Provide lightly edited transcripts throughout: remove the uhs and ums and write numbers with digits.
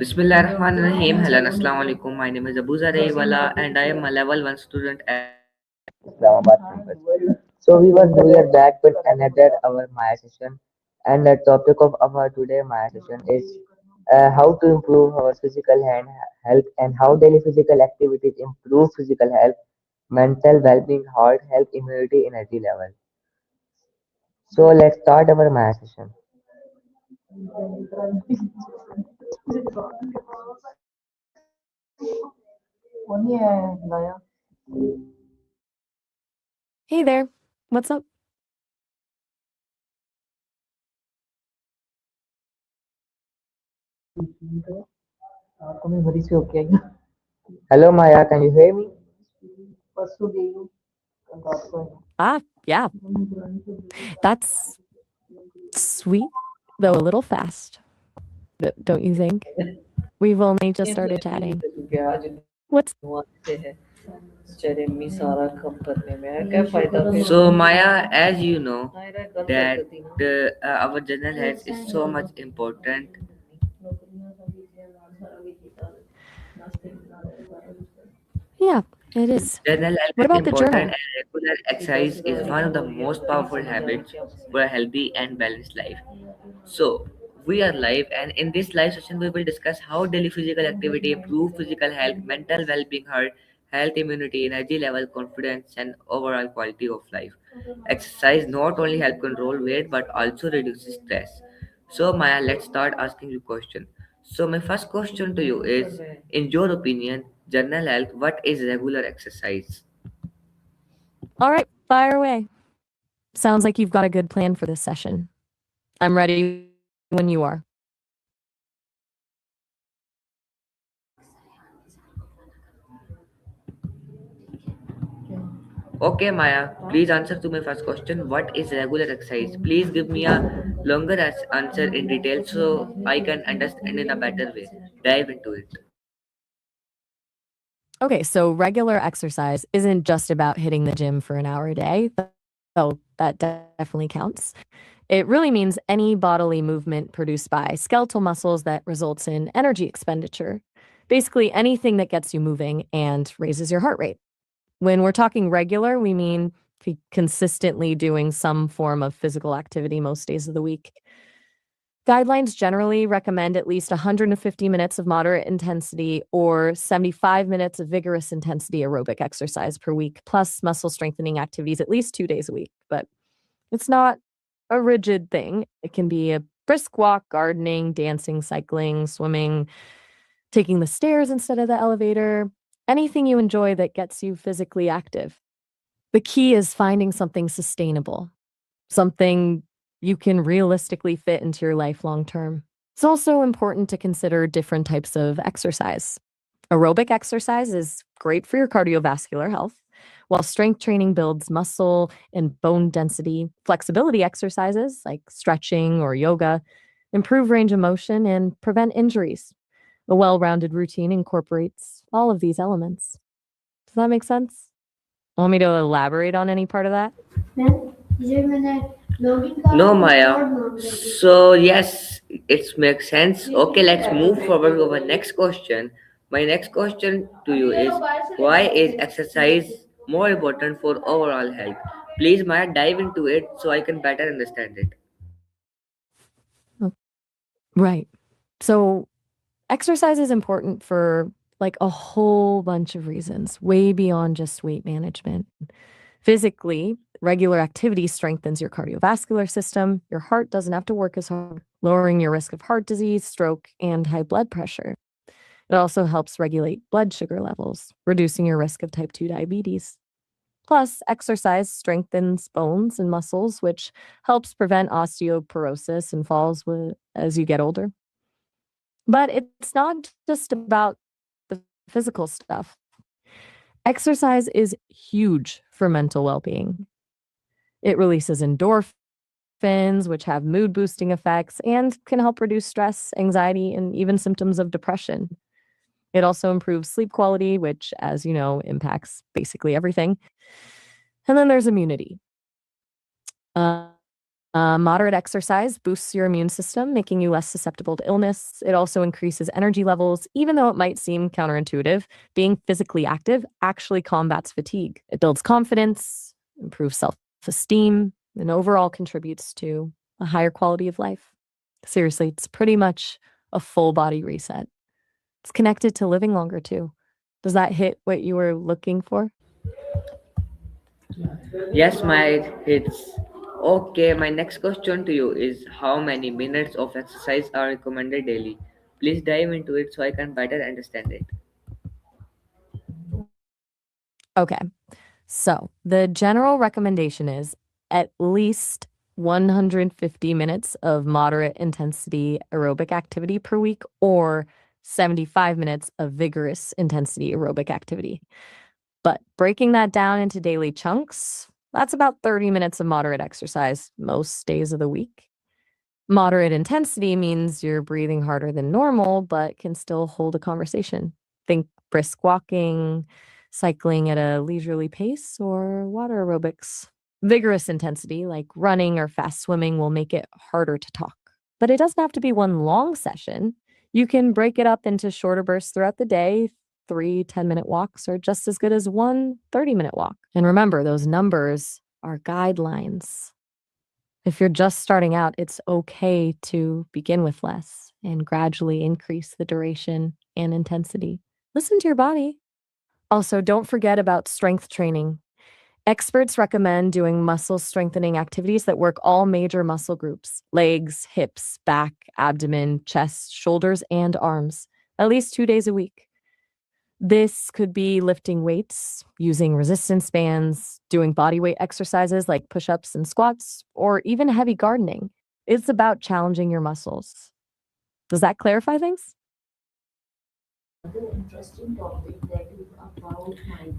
Bismillahirrahmanirrahim. Hello, Assalamu alaikum. My name is Abu Zaraiwala and I am a level 1 student at Islamabad campus. So we were here back with another our Maya session, and the topic of our today Maya session is how to improve our physical health and how daily physical activities improve physical health, mental well-being, heart health, immunity, energy level. So let's start our Maya session. Hey there. What's up? Hello Maya, can you hear me? Yeah. That's sweet, though a little fast. Don't you think? We've only just started chatting. What's So Maya, as you know, that our general health is so much important. Yeah, it is. General health What is about the important, journal? and regular exercise is one of the most powerful habits for a healthy and balanced life. So, we are live, and in this live session, we will discuss how daily physical activity improve physical health, mental well-being, health, immunity, energy level, confidence, and overall quality of life. Exercise not only help control weight but also reduces stress. So, Maya, let's start asking you question. So, my first question to you is, in your opinion, general health, what is regular exercise? All right, fire away. Sounds like you've got a good plan for this session. I'm ready when you are. Okay, Maya, please answer to my first question. What is regular exercise? Please give me a longer answer in detail so I can understand in a better way. Dive into it. Okay, so regular exercise isn't just about hitting the gym for an hour a day, though that definitely counts. It really means any bodily movement produced by skeletal muscles that results in energy expenditure. Basically, anything that gets you moving and raises your heart rate. When we're talking regular, we mean consistently doing some form of physical activity most days of the week. Guidelines generally recommend at least 150 minutes of moderate intensity or 75 minutes of vigorous intensity aerobic exercise per week, plus muscle strengthening activities at least 2 days a week. But it's not a rigid thing. It can be a brisk walk, gardening, dancing, cycling, swimming, taking the stairs instead of the elevator, anything you enjoy that gets you physically active. The key is finding something sustainable, something you can realistically fit into your life long term. It's also important to consider different types of exercise. Aerobic exercise is great for your cardiovascular health, while strength training builds muscle and bone density. Flexibility exercises like stretching or yoga improve range of motion and prevent injuries. A well rounded routine incorporates all of these elements. Does that make sense? Want me to elaborate on any part of that? No, Maya. So, yes, it makes sense. Okay, let's move forward to our next question. My next question to you is, why is exercise more important for overall health? Please, Maya, dive into it so I can better understand it. Oh, right. So, exercise is important for like a whole bunch of reasons, way beyond just weight management. Physically, regular activity strengthens your cardiovascular system. Your heart doesn't have to work as hard, lowering your risk of heart disease, stroke, and high blood pressure. It also helps regulate blood sugar levels, reducing your risk of type 2 diabetes. Plus, exercise strengthens bones and muscles, which helps prevent osteoporosis and falls as you get older. But it's not just about the physical stuff. Exercise is huge for mental well being. It releases endorphins, which have mood boosting effects and can help reduce stress, anxiety, and even symptoms of depression. It also improves sleep quality, which, as you know, impacts basically everything. And then there's immunity. Moderate exercise boosts your immune system, making you less susceptible to illness. It also increases energy levels, even though it might seem counterintuitive. Being physically active actually combats fatigue. It builds confidence, improves self esteem, and overall contributes to a higher quality of life. Seriously, it's pretty much a full body reset. It's connected to living longer too. Does that hit what you were looking for? Yes, my hits. Okay, my next question to you is how many minutes of exercise are recommended daily? Please dive into it so I can better understand it. Okay. So, the general recommendation is at least 150 minutes of moderate intensity aerobic activity per week or 75 minutes of vigorous intensity aerobic activity. But breaking that down into daily chunks, that's about 30 minutes of moderate exercise most days of the week. Moderate intensity means you're breathing harder than normal, but can still hold a conversation. Think brisk walking, cycling at a leisurely pace, or water aerobics. Vigorous intensity, like running or fast swimming, will make it harder to talk. But it doesn't have to be one long session. You can break it up into shorter bursts throughout the day. 3 10-minute walks are just as good as one 30-minute walk. And remember, those numbers are guidelines. If you're just starting out, it's okay to begin with less and gradually increase the duration and intensity. Listen to your body. Also, don't forget about strength training. Experts recommend doing muscle strengthening activities that work all major muscle groups: legs, hips, back, abdomen, chest, shoulders, and arms, at least 2 days a week. This could be lifting weights, using resistance bands, doing body weight exercises like push ups and squats, or even heavy gardening. It's about challenging your muscles. Does that clarify things?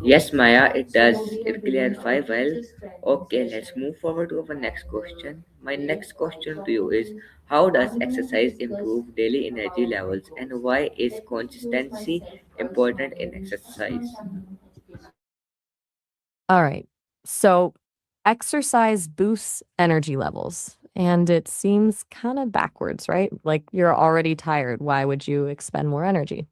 Yes, Maya, it does. It clarifies well. Okay, let's move forward to our next question. My next question to you is how does exercise improve daily energy levels and why is consistency important in exercise? All right. So, exercise boosts energy levels. And it seems kind of backwards, right? Like you're already tired. Why would you expend more energy?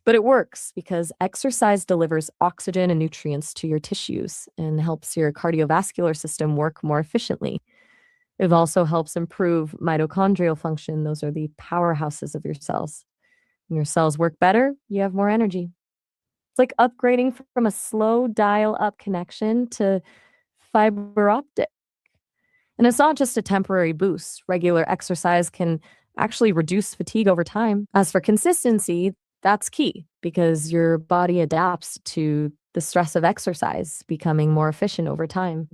But it works because exercise delivers oxygen and nutrients to your tissues and helps your cardiovascular system work more efficiently. It also helps improve mitochondrial function. Those are the powerhouses of your cells. When your cells work better, you have more energy. It's like upgrading from a slow dial up connection to fiber optic. And it's not just a temporary boost. Regular exercise can actually reduce fatigue over time. As for consistency, that's key because your body adapts to the stress of exercise, becoming more efficient over time.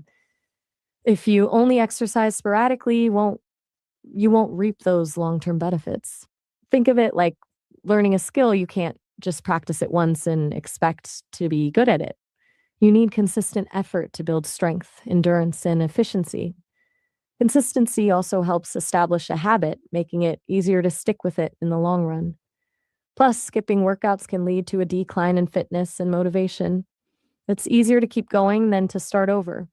If you only exercise sporadically, you won't reap those long-term benefits. Think of it like learning a skill. You can't just practice it once and expect to be good at it. You need consistent effort to build strength, endurance, and efficiency. Consistency also helps establish a habit, making it easier to stick with it in the long run. Plus, skipping workouts can lead to a decline in fitness and motivation. It's easier to keep going than to start over.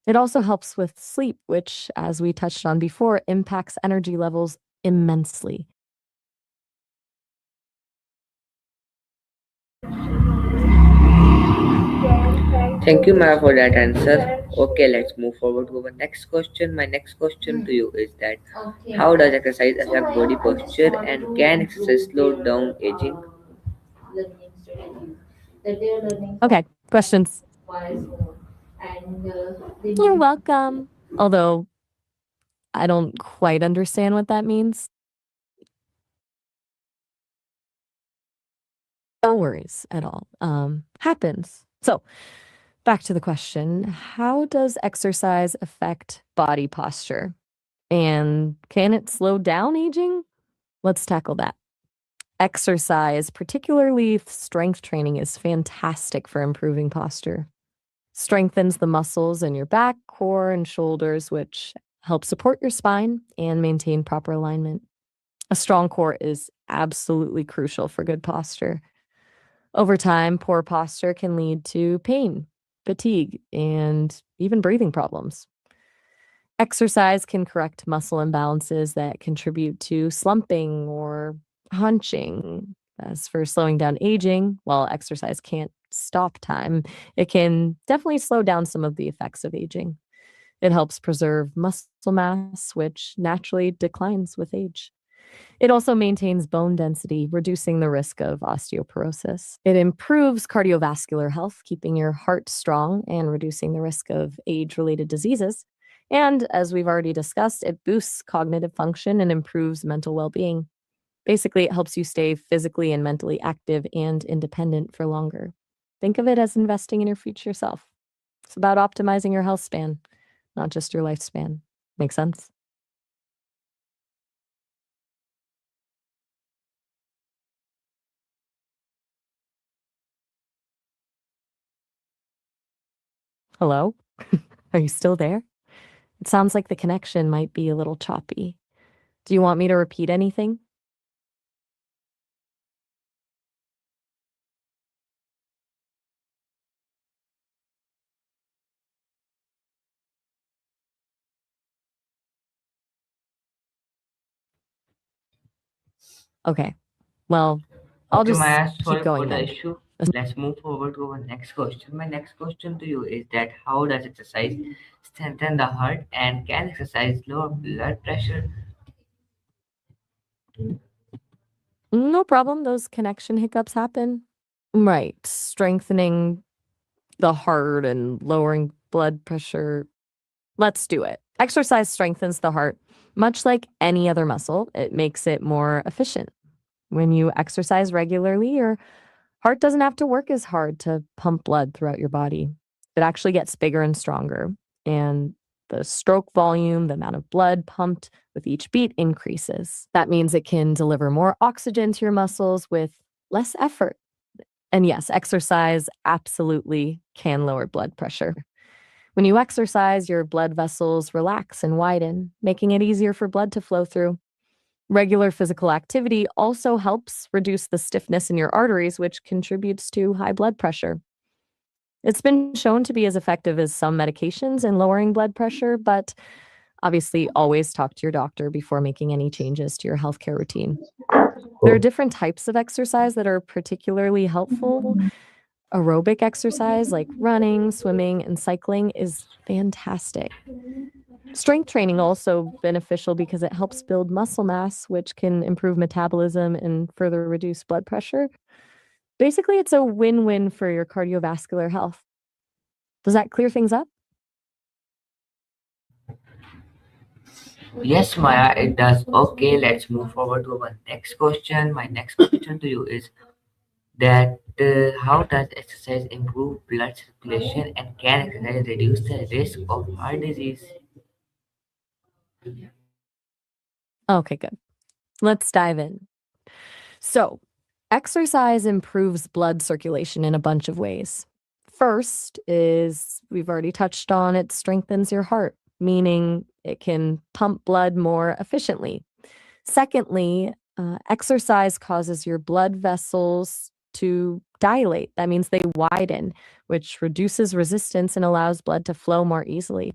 It also helps with sleep, which, as we touched on before, impacts energy levels immensely. Thank you, Maya, for that answer. Okay, let's move forward to our next question. My next question to you is that how does exercise affect body posture and can exercise slow down aging? Okay, questions. You're welcome. Although I don't quite understand what that means. No worries at all. Happens. So, back to the question, how does exercise affect body posture? And can it slow down aging? Let's tackle that. Exercise, particularly strength training, is fantastic for improving posture. Strengthens the muscles in your back, core, and shoulders, which help support your spine and maintain proper alignment. A strong core is absolutely crucial for good posture. Over time, poor posture can lead to pain, fatigue, and even breathing problems. Exercise can correct muscle imbalances that contribute to slumping or hunching. As for slowing down aging, while exercise can't stop time, it can definitely slow down some of the effects of aging. It helps preserve muscle mass, which naturally declines with age. It also maintains bone density, reducing the risk of osteoporosis. It improves cardiovascular health, keeping your heart strong and reducing the risk of age related diseases. And as we've already discussed, it boosts cognitive function and improves mental well being. Basically, it helps you stay physically and mentally active and independent for longer. Think of it as investing in your future self. It's about optimizing your health span, not just your lifespan. Make sense? Hello? Are you still there? It sounds like the connection might be a little choppy. Do you want me to repeat anything? Okay. Well, I'll Okay, just Maya, keep sorry for going the then. issue. Let's move forward to our next question. My next question to you is that how does exercise strengthen the heart and can exercise lower blood pressure? No problem. Those connection hiccups happen. Right. Strengthening the heart and lowering blood pressure. Let's do it. Exercise strengthens the heart. Much like any other muscle, it makes it more efficient. When you exercise regularly, your heart doesn't have to work as hard to pump blood throughout your body. It actually gets bigger and stronger. And the stroke volume, the amount of blood pumped with each beat increases. That means it can deliver more oxygen to your muscles with less effort. And yes, exercise absolutely can lower blood pressure. When you exercise, your blood vessels relax and widen, making it easier for blood to flow through. Regular physical activity also helps reduce the stiffness in your arteries, which contributes to high blood pressure. It's been shown to be as effective as some medications in lowering blood pressure, but obviously always talk to your doctor before making any changes to your healthcare routine. There are different types of exercise that are particularly helpful. Aerobic exercise like running, swimming, and cycling is fantastic. Strength training also beneficial because it helps build muscle mass, which can improve metabolism and further reduce blood pressure. Basically, it's a win-win for your cardiovascular health. Does that clear things up? Yes, Maya, it does. Okay, let's move forward to our next question. My next question to you is that how does exercise improve blood circulation and can exercise reduce the risk of heart disease? Okay, good. Let's dive in. So, exercise improves blood circulation in a bunch of ways. First is we've already touched on it strengthens your heart, meaning it can pump blood more efficiently. Secondly, exercise causes your blood vessels to dilate. That means they widen, which reduces resistance and allows blood to flow more easily.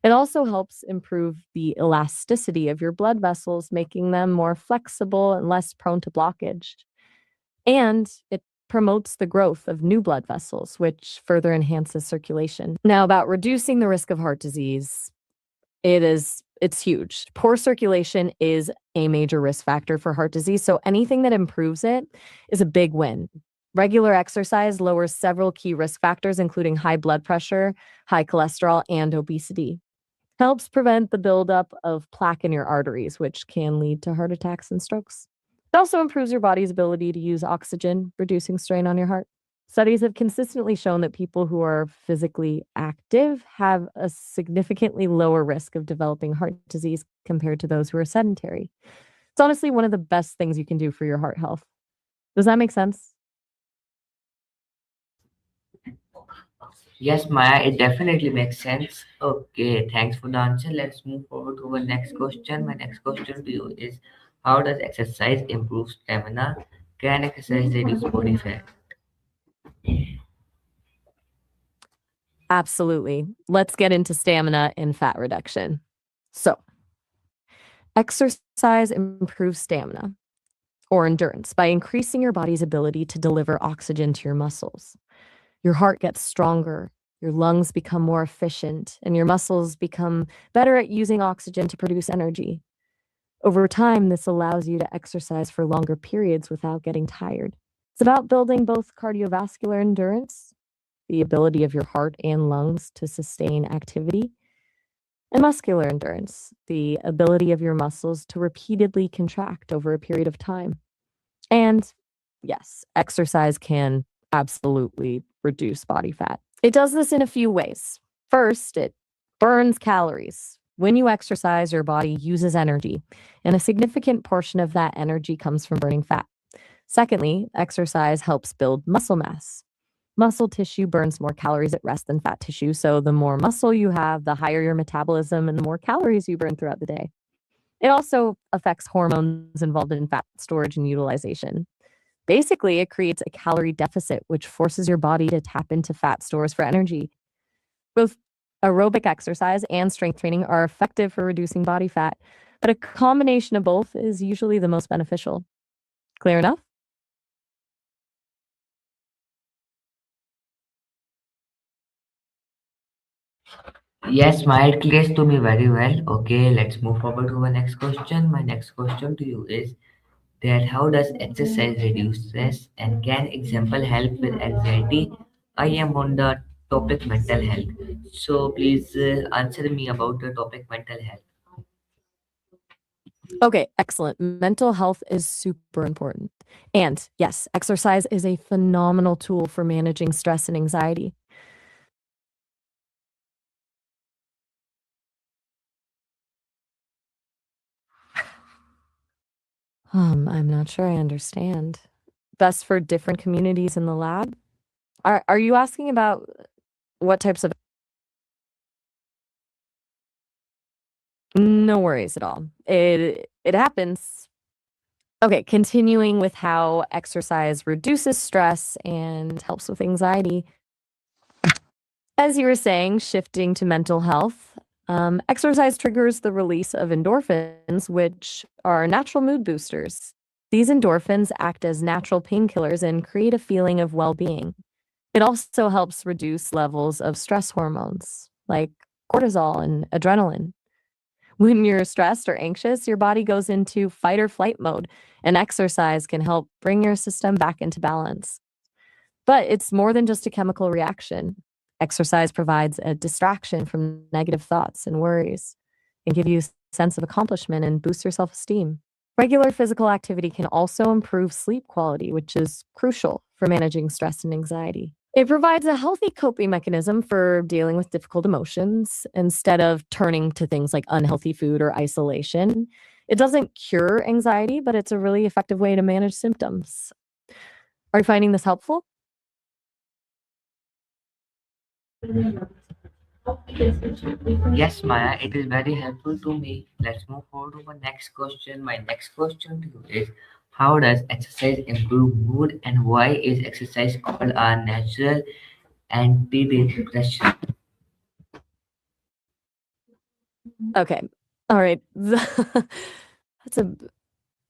It also helps improve the elasticity of your blood vessels, making them more flexible and less prone to blockage. And it promotes the growth of new blood vessels, which further enhances circulation. Now, about reducing the risk of heart disease, it's huge. Poor circulation is a major risk factor for heart disease, so anything that improves it is a big win. Regular exercise lowers several key risk factors, including high blood pressure, high cholesterol, and obesity. Helps prevent the buildup of plaque in your arteries, which can lead to heart attacks and strokes. It also improves your body's ability to use oxygen, reducing strain on your heart. Studies have consistently shown that people who are physically active have a significantly lower risk of developing heart disease compared to those who are sedentary. It's honestly one of the best things you can do for your heart health. Does that make sense? Yes, Maya, it definitely makes sense. Okay, thanks for the answer. Let's move forward to our next question. My next question to you is how does exercise improve stamina? Can exercise reduce body fat? Absolutely. Let's get into stamina and fat reduction. So, exercise improves stamina or endurance by increasing your body's ability to deliver oxygen to your muscles. Your heart gets stronger, your lungs become more efficient, and your muscles become better at using oxygen to produce energy. Over time, this allows you to exercise for longer periods without getting tired. It's about building both cardiovascular endurance, the ability of your heart and lungs to sustain activity, and muscular endurance, the ability of your muscles to repeatedly contract over a period of time. And yes, exercise can absolutely reduce body fat. It does this in a few ways. First, it burns calories. When you exercise, your body uses energy, and a significant portion of that energy comes from burning fat. Secondly, exercise helps build muscle mass. Muscle tissue burns more calories at rest than fat tissue, so the more muscle you have, the higher your metabolism and the more calories you burn throughout the day. It also affects hormones involved in fat storage and utilization. Basically, it creates a calorie deficit, which forces your body to tap into fat stores for energy. Both aerobic exercise and strength training are effective for reducing body fat, but a combination of both is usually the most beneficial. Clear enough? Yes, Maya, it clears to me very well. Okay, let's move forward to our next question. My next question to you is that how does exercise reduce stress and can example help with anxiety? I am on the topic mental health. So please answer me about the topic mental health. Okay, excellent. Mental health is super important. And yes, exercise is a phenomenal tool for managing stress and anxiety. I'm not sure I understand. Best for different communities in the lab? Are you asking about what types of No worries at all. It happens. Okay, continuing with how exercise reduces stress and helps with anxiety. As you were saying, shifting to mental health, exercise triggers the release of endorphins, which are natural mood boosters. These endorphins act as natural painkillers and create a feeling of well being. It also helps reduce levels of stress hormones like cortisol and adrenaline. When you're stressed or anxious, your body goes into fight or flight mode, and exercise can help bring your system back into balance. But it's more than just a chemical reaction. Exercise provides a distraction from negative thoughts and worries and give you a sense of accomplishment and boost your self-esteem. Regular physical activity can also improve sleep quality, which is crucial for managing stress and anxiety. It provides a healthy coping mechanism for dealing with difficult emotions instead of turning to things like unhealthy food or isolation. It doesn't cure anxiety, but it's a really effective way to manage symptoms. Are you finding this helpful? Yes, Maya, it is very helpful to me. Let's move forward to my next question. My next question to you is how does exercise improve mood and why is exercise called a natural antidepressant? Okay. All right. That's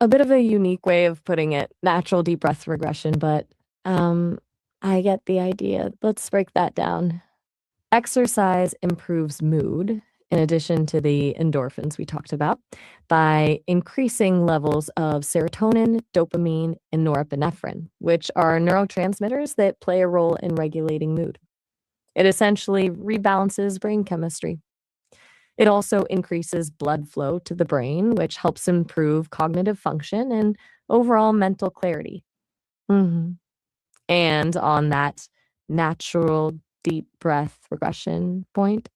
a bit of a unique way of putting it, natural deep breath regression, but um, I get the idea. Let's break that down. Exercise improves mood, in addition to the endorphins we talked about, by increasing levels of serotonin, dopamine, and norepinephrine, which are neurotransmitters that play a role in regulating mood. It essentially rebalances brain chemistry. It also increases blood flow to the brain, which helps improve cognitive function and overall mental clarity. Mhm. And on that natural deep breath regression point,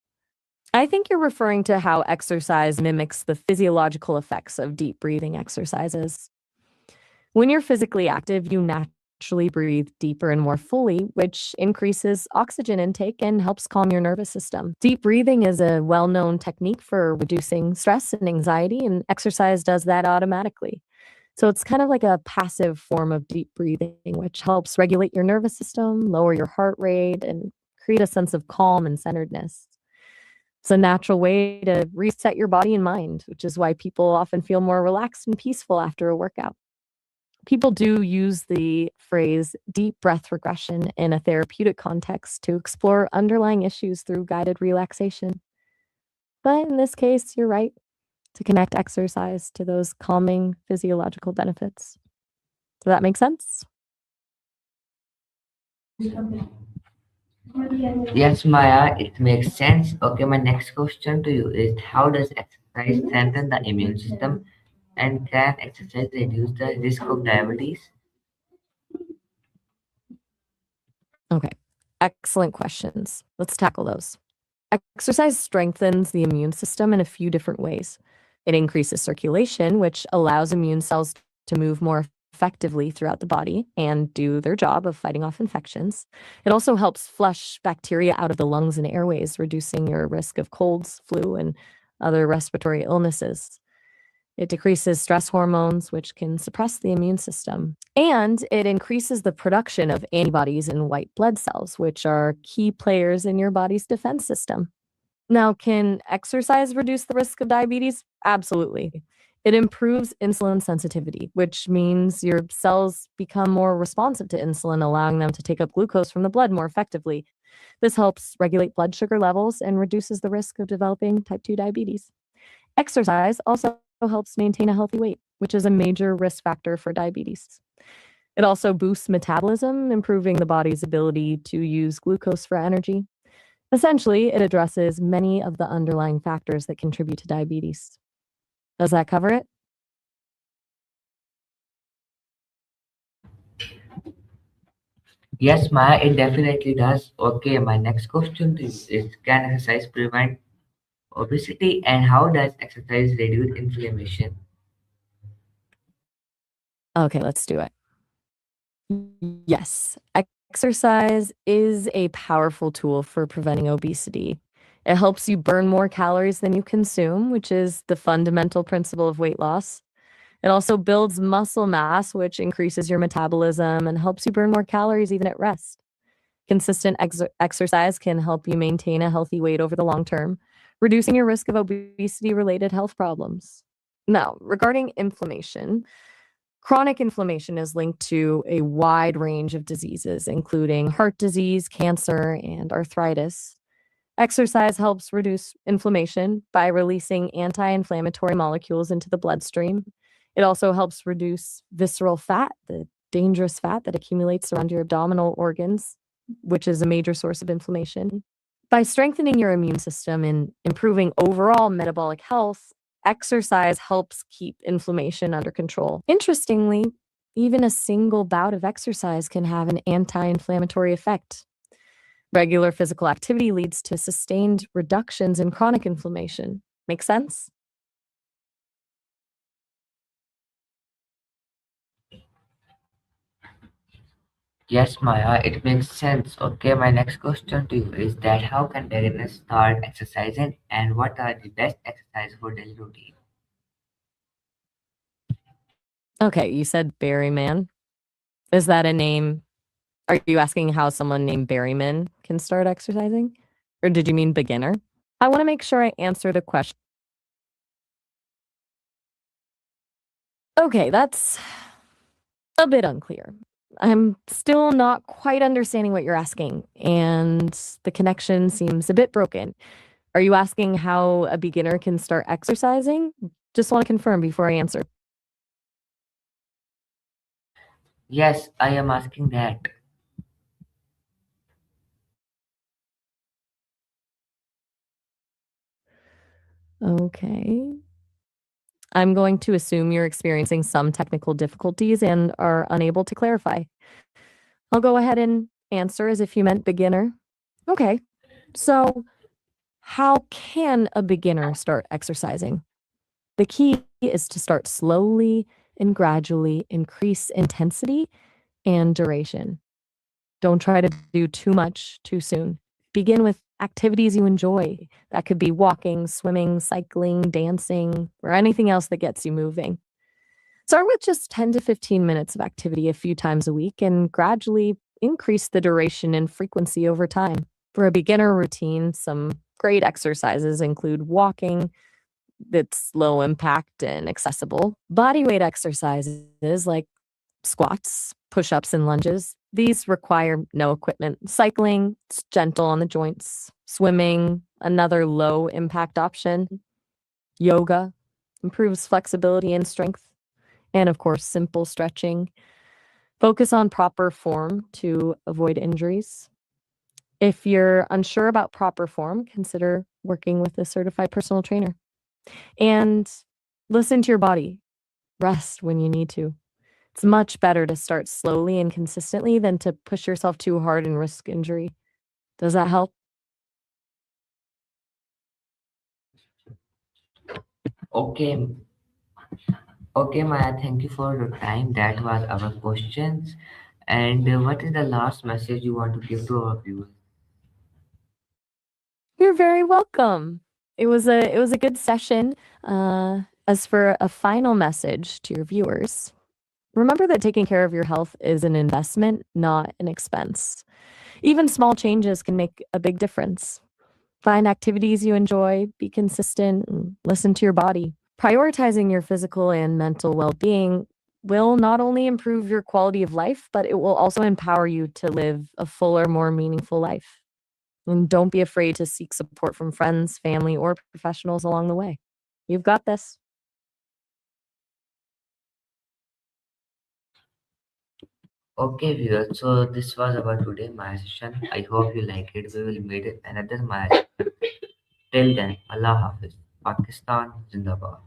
I think you're referring to how exercise mimics the physiological effects of deep breathing exercises. When you're physically active, you naturally breathe deeper and more fully, which increases oxygen intake and helps calm your nervous system. Deep breathing is a well known technique for reducing stress and anxiety, and exercise does that automatically. So it's kind of like a passive form of deep breathing, which helps regulate your nervous system, lower your heart rate, and create a sense of calm and centeredness. It's a natural way to reset your body and mind, which is why people often feel more relaxed and peaceful after a workout. People do use the phrase deep breath regression in a therapeutic context to explore underlying issues through guided relaxation. But in this case, you're right to connect exercise to those calming physiological benefits. Does that make sense? Yes, Maya, it makes sense. Okay, my next question to you is how does exercise strengthen the immune system and can exercise reduce the risk of diabetes? Okay. Excellent questions. Let's tackle those. Exercise strengthens the immune system in a few different ways. It increases circulation, which allows immune cells to move more effectively throughout the body and do their job of fighting off infections. It also helps flush bacteria out of the lungs and airways, reducing your risk of colds, flu, and other respiratory illnesses. It decreases stress hormones, which can suppress the immune system. And it increases the production of antibodies and white blood cells, which are key players in your body's defense system. Now, can exercise reduce the risk of diabetes? Absolutely. It improves insulin sensitivity, which means your cells become more responsive to insulin, allowing them to take up glucose from the blood more effectively. This helps regulate blood sugar levels and reduces the risk of developing type 2 diabetes. Exercise also helps maintain a healthy weight, which is a major risk factor for diabetes. It also boosts metabolism, improving the body's ability to use glucose for energy. Essentially, it addresses many of the underlying factors that contribute to diabetes. Does that cover it? Yes, Maya, it definitely does. Okay, my next question to you is can exercise prevent obesity and how does exercise reduce inflammation? Okay, let's do it. Yes, exercise is a powerful tool for preventing obesity. It helps you burn more calories than you consume, which is the fundamental principle of weight loss. It also builds muscle mass, which increases your metabolism and helps you burn more calories even at rest. Consistent exercise can help you maintain a healthy weight over the long term, reducing your risk of obesity related health problems. Now, regarding inflammation, chronic inflammation is linked to a wide range of diseases, including heart disease, cancer, and arthritis. Exercise helps reduce inflammation by releasing anti inflammatory molecules into the bloodstream. It also helps reduce visceral fat, the dangerous fat that accumulates around your abdominal organs, which is a major source of inflammation. By strengthening your immune system and improving overall metabolic health, exercise helps keep inflammation under control. Interestingly, even a single bout of exercise can have an anti inflammatory effect. Regular physical activity leads to sustained reductions in chronic inflammation. Make sense? Yes, Maya, it makes sense. Okay, my next question to you is that how can beginners start exercising and what are the best exercise for daily routine? Okay, you said Berryman. Is that a name? Are you asking how someone named Berryman can start exercising? Or did you mean beginner? I want to make sure I answer the question. Okay, that's a bit unclear. I'm still not quite understanding what you're asking, and the connection seems a bit broken. Are you asking how a beginner can start exercising? Just want to confirm before I answer. Yes, I am asking that. Okay. I'm going to assume you're experiencing some technical difficulties and are unable to clarify. I'll go ahead and answer as if you meant beginner. Okay. So, how can a beginner start exercising? The key is to start slowly and gradually increase intensity and duration. Don't try to do too much too soon. Begin with activities you enjoy. That could be walking, swimming, cycling, dancing, or anything else that gets you moving. Start with just 10 to 15 minutes of activity a few times a week and gradually increase the duration and frequency over time. For a beginner routine, some great exercises include walking, that's low impact and accessible, body weight exercises like squats, push ups, and lunges. These require no equipment. Cycling, it's gentle on the joints. Swimming, another low impact option. Yoga improves flexibility and strength. And of course, simple stretching. Focus on proper form to avoid injuries. If you're unsure about proper form, consider working with a certified personal trainer. And listen to your body. Rest when you need to. It's much better to start slowly and consistently than to push yourself too hard and risk injury. Does that help? Okay, okay, Maya. Thank you for your time. That was our questions. And what is the last message you want to give to our viewers? You're very welcome. It was a good session. As for a final message to your viewers, remember that taking care of your health is an investment, not an expense. Even small changes can make a big difference. Find activities you enjoy, be consistent, and listen to your body. Prioritizing your physical and mental well being will not only improve your quality of life, but it will also empower you to live a fuller, more meaningful life. And don't be afraid to seek support from friends, family, or professionals along the way. You've got this. Okay, viewers. So this was about today my session. I hope you like it. We will meet another my. Till then, Allah Hafiz. Pakistan Zindabad.